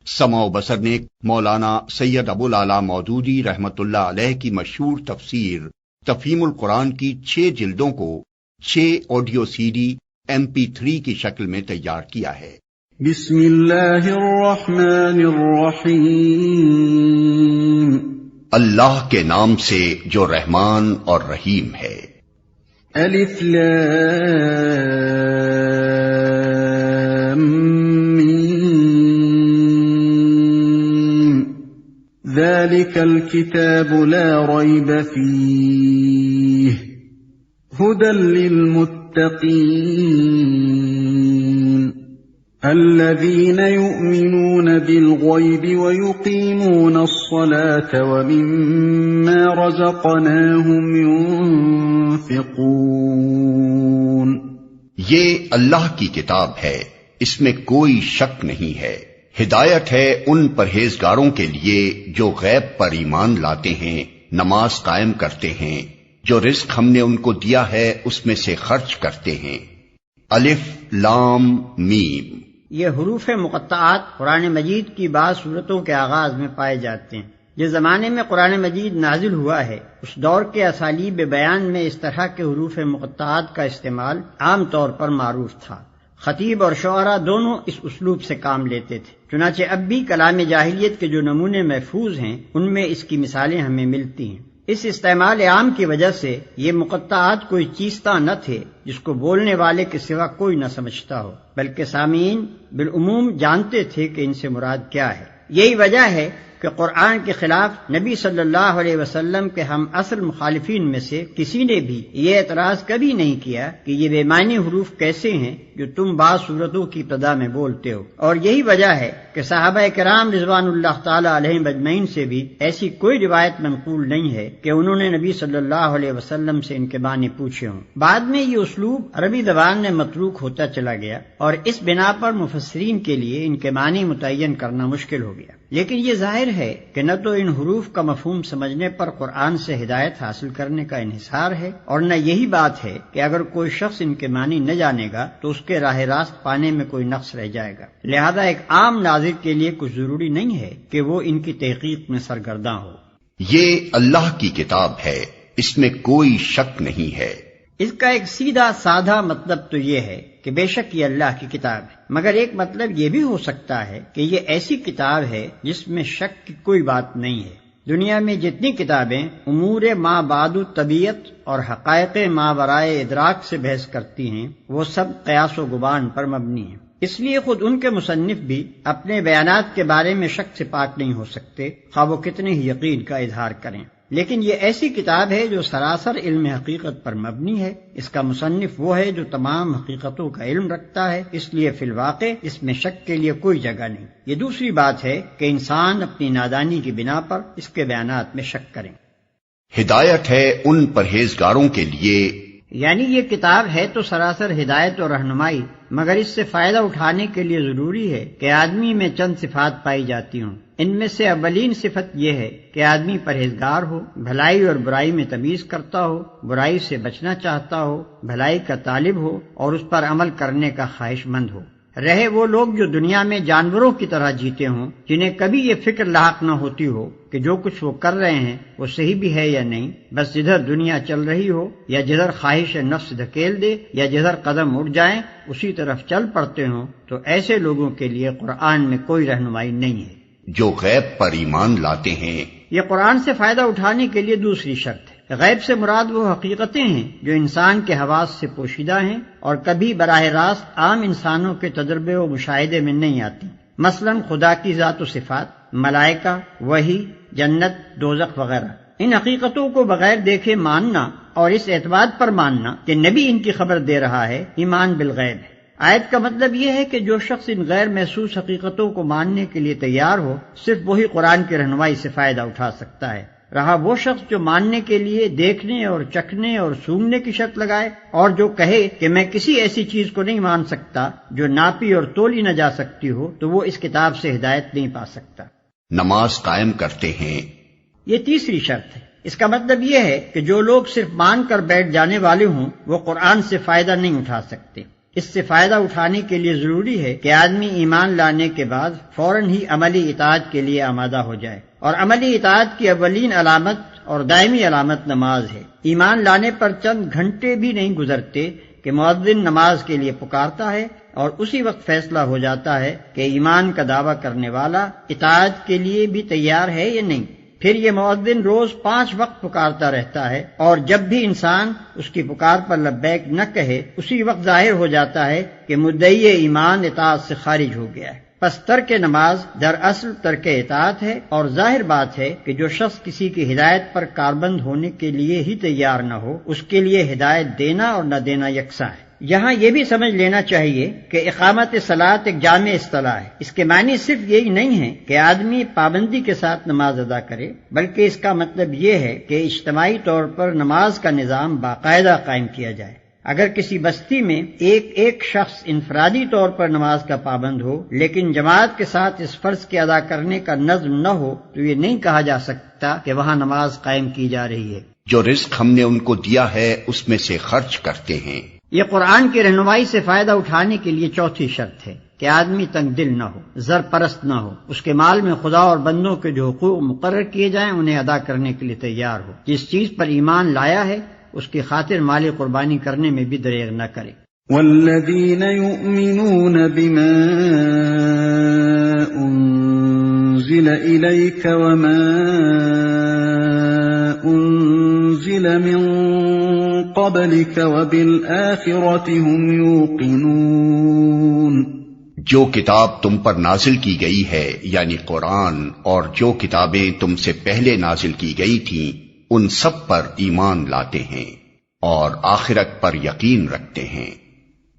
سمع و بصر نے مولانا سید ابو العلا مودودی رحمت اللہ علیہ کی مشہور تفسیر تفہیم القرآن کی 6 جلدوں کو 6 آڈیو سی ڈی MP3 کی شکل میں تیار کیا ہے۔ بسم اللہ الرحمن الرحیم، اللہ کے نام سے جو رحمان اور رحیم ہے۔ الف لام ذلك الكتاب لا ريب فيه هدى للمتقين الذين يؤمنون بالغيب ويقيمون الصلاة ومما رزقناهم ينفقون۔ یہ اللہ کی کتاب ہے، اس میں کوئی شک نہیں ہے، ہدایت ہے ان پرہیزگاروں کے لیے جو غیب پر ایمان لاتے ہیں، نماز قائم کرتے ہیں، جو رزق ہم نے ان کو دیا ہے اس میں سے خرچ کرتے ہیں۔ الف لام میم، یہ حروف مقطعات قرآن مجید کی بعض صورتوں کے آغاز میں پائے جاتے ہیں۔ جس زمانے میں قرآن مجید نازل ہوا ہے اس دور کے اسالیب بیان میں اس طرح کے حروف مقطعات کا استعمال عام طور پر معروف تھا۔ خطیب اور شعراء دونوں اس اسلوب سے کام لیتے تھے، چنانچہ اب بھی کلام جاہلیت کے جو نمونے محفوظ ہیں ان میں اس کی مثالیں ہمیں ملتی ہیں۔ اس استعمال عام کی وجہ سے یہ مقطعات کوئی چیزتا نہ تھے جس کو بولنے والے کے سوا کوئی نہ سمجھتا ہو، بلکہ سامعین بالعموم جانتے تھے کہ ان سے مراد کیا ہے۔ یہی وجہ ہے کہ قرآن کے خلاف نبی صلی اللہ علیہ وسلم کے ہم اصل مخالفین میں سے کسی نے بھی یہ اعتراض کبھی نہیں کیا کہ یہ بے معنی حروف کیسے ہیں جو تم بعض صورتوں کی ابتدا میں بولتے ہو، اور یہی وجہ ہے کہ صحابہ کرام رضوان اللہ تعالی علیہم اجمعین سے بھی ایسی کوئی روایت منقول نہیں ہے کہ انہوں نے نبی صلی اللہ علیہ وسلم سے ان کے معنی پوچھے ہوں۔ بعد میں یہ اسلوب عربی زبان میں متروک ہوتا چلا گیا اور اس بنا پر مفسرین کے لیے ان کے معنی متعین کرنا مشکل ہو گیا، لیکن یہ ظاہر ہے کہ نہ تو ان حروف کا مفہوم سمجھنے پر قرآن سے ہدایت حاصل کرنے کا انحصار ہے، اور نہ یہی بات ہے کہ اگر کوئی شخص ان کے معنی نہ جانے گا تو اس کے راہ راست پانے میں کوئی نقص رہ جائے گا۔ لہذا ایک عام ناظر کے لیے کچھ ضروری نہیں ہے کہ وہ ان کی تحقیق میں سرگرداں ہو۔ یہ اللہ کی کتاب ہے، اس میں کوئی شک نہیں ہے۔ اس کا ایک سیدھا سادہ مطلب تو یہ ہے کہ بے شک یہ اللہ کی کتاب ہے، مگر ایک مطلب یہ بھی ہو سکتا ہے کہ یہ ایسی کتاب ہے جس میں شک کی کوئی بات نہیں ہے۔ دنیا میں جتنی کتابیں امور ما بعد طبیعت اور حقائق ما ورائے ادراک سے بحث کرتی ہیں وہ سب قیاس و گمان پر مبنی ہیں، اس لیے خود ان کے مصنف بھی اپنے بیانات کے بارے میں شک سے پاک نہیں ہو سکتے، خواہ وہ کتنے ہی یقین کا اظہار کریں۔ لیکن یہ ایسی کتاب ہے جو سراسر علم حقیقت پر مبنی ہے، اس کا مصنف وہ ہے جو تمام حقیقتوں کا علم رکھتا ہے، اس لیے فی الواقع اس میں شک کے لیے کوئی جگہ نہیں۔ یہ دوسری بات ہے کہ انسان اپنی نادانی کی بنا پر اس کے بیانات میں شک کریں۔ ہدایت ہے ان پرہیزگاروں کے لیے، یعنی یہ کتاب ہے تو سراسر ہدایت اور رہنمائی، مگر اس سے فائدہ اٹھانے کے لیے ضروری ہے کہ آدمی میں چند صفات پائی جاتی ہوں۔ ان میں سے اولین صفت یہ ہے کہ آدمی پرہیزگار ہو، بھلائی اور برائی میں تمیز کرتا ہو، برائی سے بچنا چاہتا ہو، بھلائی کا طالب ہو اور اس پر عمل کرنے کا خواہش مند ہو۔ رہے وہ لوگ جو دنیا میں جانوروں کی طرح جیتے ہوں، جنہیں کبھی یہ فکر لاحق نہ ہوتی ہو کہ جو کچھ وہ کر رہے ہیں وہ صحیح بھی ہے یا نہیں، بس جدھر دنیا چل رہی ہو یا جدھر خواہش نفس دھکیل دے یا جدھر قدم اٹھ جائیں اسی طرف چل پڑتے ہوں، تو ایسے لوگوں کے لیے قرآن میں کوئی رہنمائی نہیں ہے۔ جو غیب پر ایمان لاتے ہیں، یہ قرآن سے فائدہ اٹھانے کے لیے دوسری شرط ہے۔ غیب سے مراد وہ حقیقتیں ہیں جو انسان کے حواس سے پوشیدہ ہیں اور کبھی براہ راست عام انسانوں کے تجربے و مشاہدے میں نہیں آتی، مثلا خدا کی ذات و صفات، ملائکہ، وحی، جنت، دوزخ وغیرہ۔ ان حقیقتوں کو بغیر دیکھے ماننا اور اس اعتماد پر ماننا کہ نبی ان کی خبر دے رہا ہے، ایمان بالغیب ہے۔ آیت کا مطلب یہ ہے کہ جو شخص ان غیر محسوس حقیقتوں کو ماننے کے لیے تیار ہو صرف وہی قرآن کی رہنمائی سے فائدہ اٹھا سکتا ہے۔ رہا وہ شخص جو ماننے کے لیے دیکھنے اور چکھنے اور سونگنے کی شرط لگائے اور جو کہے کہ میں کسی ایسی چیز کو نہیں مان سکتا جو ناپی اور تولی نہ جا سکتی ہو، تو وہ اس کتاب سے ہدایت نہیں پا سکتا۔ نماز قائم کرتے ہیں، یہ تیسری شرط ہے۔ اس کا مطلب یہ ہے کہ جو لوگ صرف مان کر بیٹھ جانے والے ہوں وہ قرآن سے فائدہ نہیں اٹھا سکتے۔ اس سے فائدہ اٹھانے کے لیے ضروری ہے کہ آدمی ایمان لانے کے بعد فوراً ہی عملی اطاعت کے لیے آمادہ ہو جائے، اور عملی اطاعت کی اولین علامت اور دائمی علامت نماز ہے۔ ایمان لانے پر چند گھنٹے بھی نہیں گزرتے کہ مؤذن نماز کے لیے پکارتا ہے، اور اسی وقت فیصلہ ہو جاتا ہے کہ ایمان کا دعویٰ کرنے والا اطاعت کے لیے بھی تیار ہے یا نہیں۔ پھر یہ مؤذن روز 5 وقت پکارتا رہتا ہے، اور جب بھی انسان اس کی پکار پر لبیک نہ کہے، اسی وقت ظاہر ہو جاتا ہے کہ مدعی ایمان اطاعت سے خارج ہو گیا ہے۔ پس ترک نماز دراصل ترک اطاعت ہے، اور ظاہر بات ہے کہ جو شخص کسی کی ہدایت پر کاربند ہونے کے لیے ہی تیار نہ ہو، اس کے لیے ہدایت دینا اور نہ دینا یکساں ہے۔ یہاں یہ بھی سمجھ لینا چاہیے کہ اقامت صلاۃ ایک جامع اصطلاح ہے۔ اس کے معنی صرف یہی نہیں ہے کہ آدمی پابندی کے ساتھ نماز ادا کرے، بلکہ اس کا مطلب یہ ہے کہ اجتماعی طور پر نماز کا نظام باقاعدہ قائم کیا جائے۔ اگر کسی بستی میں ایک شخص انفرادی طور پر نماز کا پابند ہو، لیکن جماعت کے ساتھ اس فرض کے ادا کرنے کا نظم نہ ہو، تو یہ نہیں کہا جا سکتا کہ وہاں نماز قائم کی جا رہی ہے۔ جو رزق ہم نے ان کو دیا ہے اس میں سے خرچ کرتے ہیں۔ یہ قرآن کی رہنمائی سے فائدہ اٹھانے کے لیے چوتھی شرط ہے کہ آدمی تنگ دل نہ ہو، زر پرست نہ ہو، اس کے مال میں خدا اور بندوں کے جو حقوق مقرر کیے جائیں انہیں ادا کرنے کے لیے تیار ہو۔ جس چیز پر ایمان لایا ہے اس کی خاطر مالی قربانی کرنے میں بھی دریغ نہ کرے۔ والذین یؤمنون بما انزل الیک وما انزل من قبلك وبالآخرة هم يوقنون۔ جو کتاب تم پر نازل کی گئی ہے یعنی قرآن، اور جو کتابیں تم سے پہلے نازل کی گئی تھیں ان سب پر ایمان لاتے ہیں اور آخرت پر یقین رکھتے ہیں۔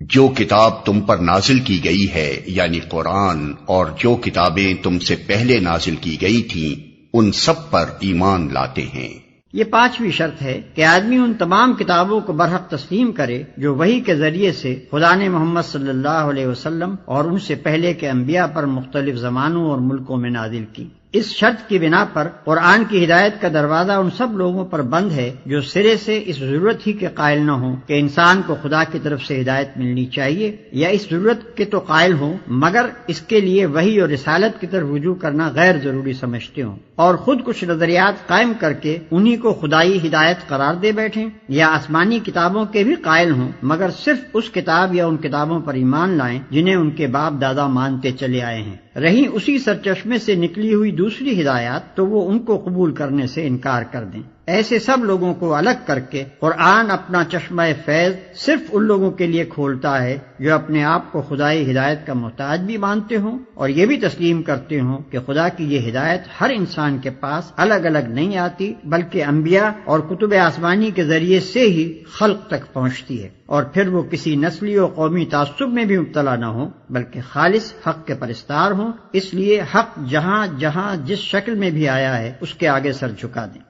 جو کتاب تم پر نازل کی گئی ہے یعنی قرآن، اور جو کتابیں تم سے پہلے نازل کی گئی تھیں ان سب پر ایمان لاتے ہیں۔ یہ 5ویں شرط ہے کہ آدمی ان تمام کتابوں کو برحق تسلیم کرے جو وحی کے ذریعے سے خدا نے محمد صلی اللہ علیہ وسلم اور ان سے پہلے کے انبیاء پر مختلف زمانوں اور ملکوں میں نازل کی۔ اس شرط کی بنا پر قرآن کی ہدایت کا دروازہ ان سب لوگوں پر بند ہے جو سرے سے اس ضرورت ہی کے قائل نہ ہوں کہ انسان کو خدا کی طرف سے ہدایت ملنی چاہیے، یا اس ضرورت کے تو قائل ہوں مگر اس کے لیے وحی اور رسالت کی طرف رجوع کرنا غیر ضروری سمجھتے ہوں، اور خود کچھ نظریات قائم کر کے انہی کو خدائی ہدایت قرار دے بیٹھیں، یا آسمانی کتابوں کے بھی قائل ہوں مگر صرف اس کتاب یا ان کتابوں پر ایمان لائیں جنہیں ان کے باپ دادا مانتے چلے آئے ہیں۔ رہی اسی سرچشمے سے نکلی ہوئی دوسری ہدایات تو وہ ان کو قبول کرنے سے انکار کر دیں۔ ایسے سب لوگوں کو الگ کر کے قرآن اپنا چشمہ فیض صرف ان لوگوں کے لیے کھولتا ہے جو اپنے آپ کو خدائی ہدایت کا محتاج بھی مانتے ہوں اور یہ بھی تسلیم کرتے ہوں کہ خدا کی یہ ہدایت ہر انسان کے پاس الگ الگ نہیں آتی بلکہ انبیاء اور کتب آسمانی کے ذریعے سے ہی خلق تک پہنچتی ہے، اور پھر وہ کسی نسلی و قومی تعصب میں بھی مبتلا نہ ہوں بلکہ خالص حق کے پرستار ہوں۔ اس لیے حق جہاں جہاں جس شکل میں بھی آیا ہے اس کے آگے سر جھکا دیں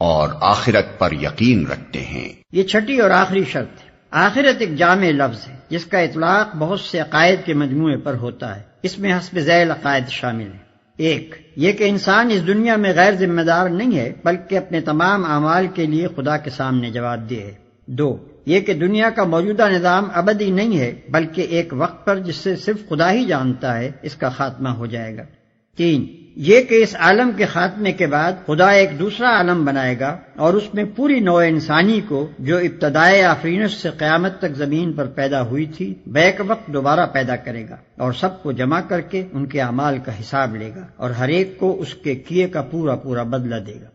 اور آخرت پر یقین رکھتے ہیں۔ یہ 6 اور آخری شرط ہے۔ آخرت ایک جامع لفظ ہے جس کا اطلاق بہت سے عقائد کے مجموعے پر ہوتا ہے۔ اس میں حسب ذیل عقائد شامل ہیں۔ 1 یہ کہ انسان اس دنیا میں غیر ذمہ دار نہیں ہے بلکہ اپنے تمام اعمال کے لیے خدا کے سامنے جواب دہ ہے۔ 2 یہ کہ دنیا کا موجودہ نظام ابدی نہیں ہے بلکہ ایک وقت پر جس سے صرف خدا ہی جانتا ہے اس کا خاتمہ ہو جائے گا۔ 3 یہ کہ اس عالم کے خاتمے کے بعد خدا ایک دوسرا عالم بنائے گا اور اس میں پوری نوع انسانی کو جو ابتدائے آفرینش سے قیامت تک زمین پر پیدا ہوئی تھی بیک وقت دوبارہ پیدا کرے گا اور سب کو جمع کر کے ان کے اعمال کا حساب لے گا اور ہر ایک کو اس کے کیے کا پورا پورا بدلہ دے گا۔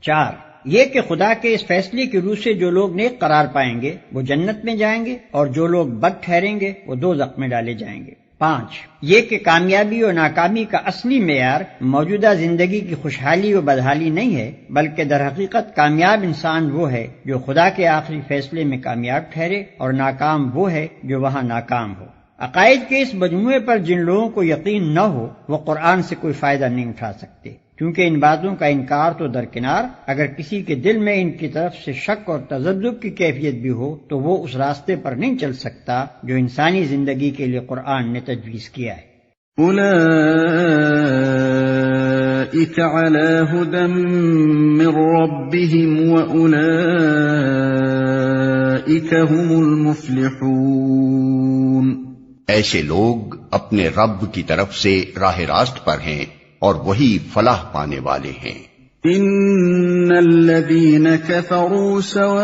4 یہ کہ خدا کے اس فیصلے کی روح سے جو لوگ نیک قرار پائیں گے وہ جنت میں جائیں گے اور جو لوگ بد ٹھہریں گے وہ دوزخ میں ڈالے جائیں گے۔ 5 یہ کہ کامیابی اور ناکامی کا اصلی معیار موجودہ زندگی کی خوشحالی و بدحالی نہیں ہے بلکہ در حقیقت کامیاب انسان وہ ہے جو خدا کے آخری فیصلے میں کامیاب ٹھہرے اور ناکام وہ ہے جو وہاں ناکام ہو۔ عقائد کے اس مجموعے پر جن لوگوں کو یقین نہ ہو وہ قرآن سے کوئی فائدہ نہیں اٹھا سکتے، کیونکہ ان باتوں کا انکار تو درکنار، اگر کسی کے دل میں ان کی طرف سے شک اور تذبذب کی کیفیت بھی ہو تو وہ اس راستے پر نہیں چل سکتا جو انسانی زندگی کے لیے قرآن نے تجویز کیا ہے۔ اولئک علی ھدی من ربہم واولئک ھم المفلحون۔ ایسے لوگ اپنے رب کی طرف سے راہ راست پر ہیں اور وہی فلاح پانے والے ہیں۔ ان الذين كفروا سواء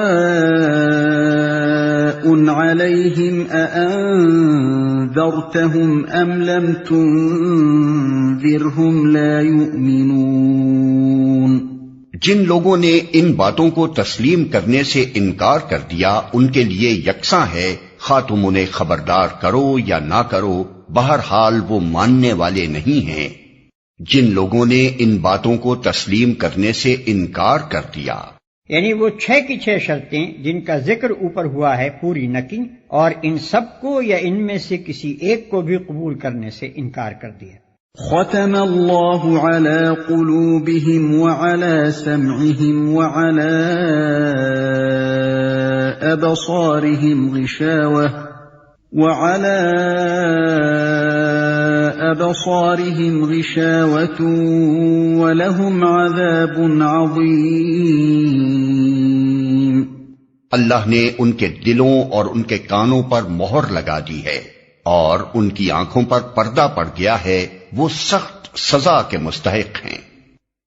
عليهم أأنذرتهم ام لم تنذرهم لا يؤمنون۔ جن لوگوں نے ان باتوں کو تسلیم کرنے سے انکار کر دیا ان کے لیے یکساں ہے، خواہ تم انہیں خبردار کرو یا نہ کرو، بہرحال وہ ماننے والے نہیں ہیں۔ جن لوگوں نے ان باتوں کو تسلیم کرنے سے انکار کر دیا، یعنی وہ 6 کی 6 شرطیں جن کا ذکر اوپر ہوا ہے پوری نہ کی، اور ان سب کو یا ان میں سے کسی ایک کو بھی قبول کرنے سے انکار کر دیا۔ ختم اللہ علی قلوبہم وعلی سمعہم وعلی ابصارہم غشاوہ وعلى أبصارهم غشاوة ولهم عذاب عظيم۔ اللہ نے ان کے دلوں اور ان کے کانوں پر مہر لگا دی ہے اور ان کی آنکھوں پر پردہ پڑ گیا ہے، وہ سخت سزا کے مستحق ہیں۔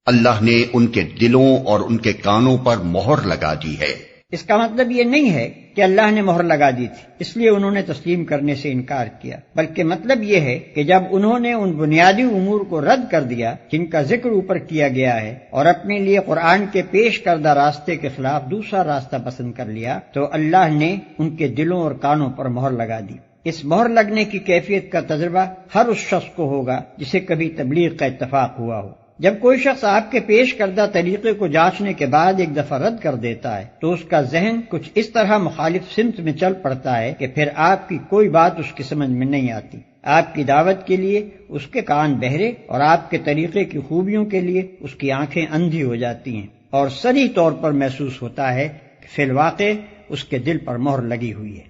اللہ نے ان کے دلوں اور ان کے کانوں پر مہر لگا دی ہے۔ اس کا مطلب یہ نہیں ہے کہ اللہ نے مہر لگا دی تھی اس لیے انہوں نے تسلیم کرنے سے انکار کیا، بلکہ مطلب یہ ہے کہ جب انہوں نے ان بنیادی امور کو رد کر دیا جن کا ذکر اوپر کیا گیا ہے اور اپنے لیے قرآن کے پیش کردہ راستے کے خلاف دوسرا راستہ پسند کر لیا، تو اللہ نے ان کے دلوں اور کانوں پر مہر لگا دی۔ اس مہر لگنے کی کیفیت کا تجربہ ہر اس شخص کو ہوگا جسے کبھی تبلیغ کا اتفاق ہوا ہو۔ جب کوئی شخص آپ کے پیش کردہ طریقے کو جانچنے کے بعد ایک دفعہ رد کر دیتا ہے تو اس کا ذہن کچھ اس طرح مخالف سمت میں چل پڑتا ہے کہ پھر آپ کی کوئی بات اس کی سمجھ میں نہیں آتی۔ آپ کی دعوت کے لیے اس کے کان بہرے اور آپ کے طریقے کی خوبیوں کے لیے اس کی آنکھیں اندھی ہو جاتی ہیں، اور صریح طور پر محسوس ہوتا ہے کہ فی الواقع اس کے دل پر مہر لگی ہوئی ہے۔